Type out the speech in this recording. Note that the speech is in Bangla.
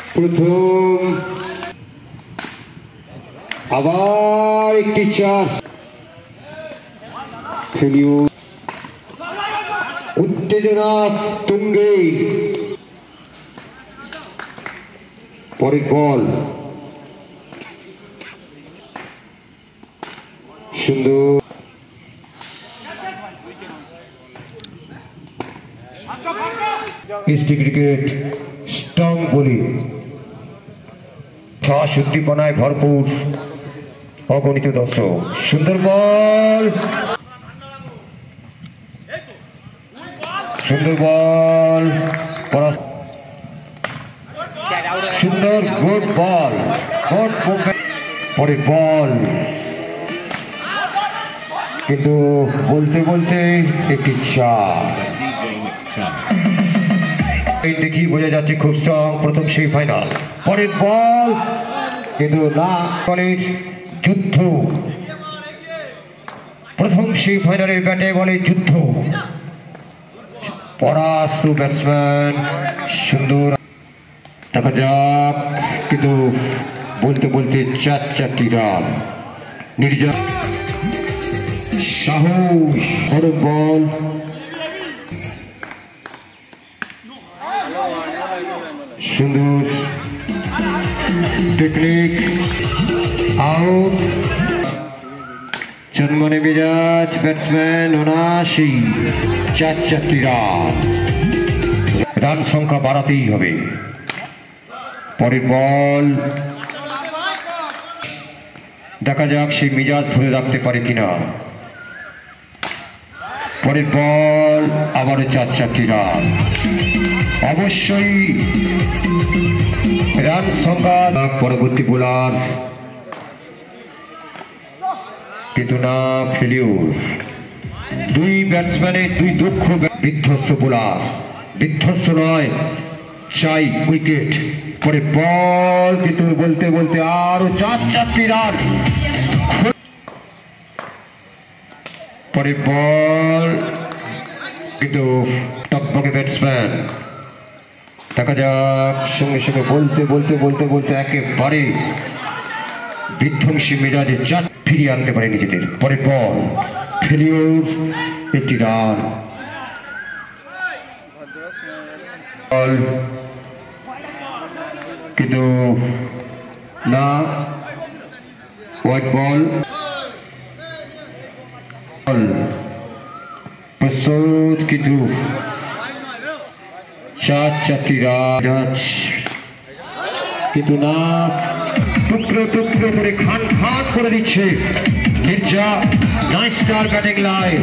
প্রথম আবার একটি চাষ খেলিও উত্তেজনা তুঙ্গে পরের বল সুন্দর ইস্টি ক্রিকেট স্ট্রং বোলিং সাহস উদ্দীপনায় ভরপুর অগণিত দর্শক সুন্দর বল সুন্দর গুড বল পরের বল কিন্তু বলতে বলতে একটি চার দেখি বোঝা যাচ্ছে খুব স্ট্রং প্রথম সেমিফাইনাল পরের বল কিন্তু না কলেজ যুদ্ধ প্রথম সেমিফাইনালের ব্যাটে বলে যুদ্ধ পরাস্ত ব্যাটসম্যান সুন্দর দেখা যাক কিন্তু বলতে বলতে চারটি রান নির্জন সাহস বড় বল সুন্দর টেকনিক আউট জন্মনে বিরাজ ব্যাটসম্যান 79 চারটি রান সংখ্যা বাড়াতেই হবে পরের বল দেখা যাক সেই মিজাজ ধরে রাখতে পারে কিনা পরের বল আবারও চারটি রান অবশ্যই রান সংখ্যা পরবর্তী বোলার কিন্তু না ফেলিউর দুই ব্যাটসম্যানের দুই দক্ষ বিধ্বস্ত বোলার বিধ্বস্ত নয় চাই উইকেট পরে বল কিন্তু বলতে বলতে আরো চারটি রান পরে বল কিন্তু টকবকে ব্যাটসম্যান দেখা যাক সঙ্গে সঙ্গে বলতে একেবারে বিধ্বংসী মেজাজে চার ফিরিয়ে আনতে পারে নিজেদের পরে বল ফেলিউর একটি রান বল কিন্তু না হোয়াইট বল প্রস্তুত কিন্তু চারটি রান কিন্তু না টুকরো করে খান করে দিচ্ছে Mirza nice star batting line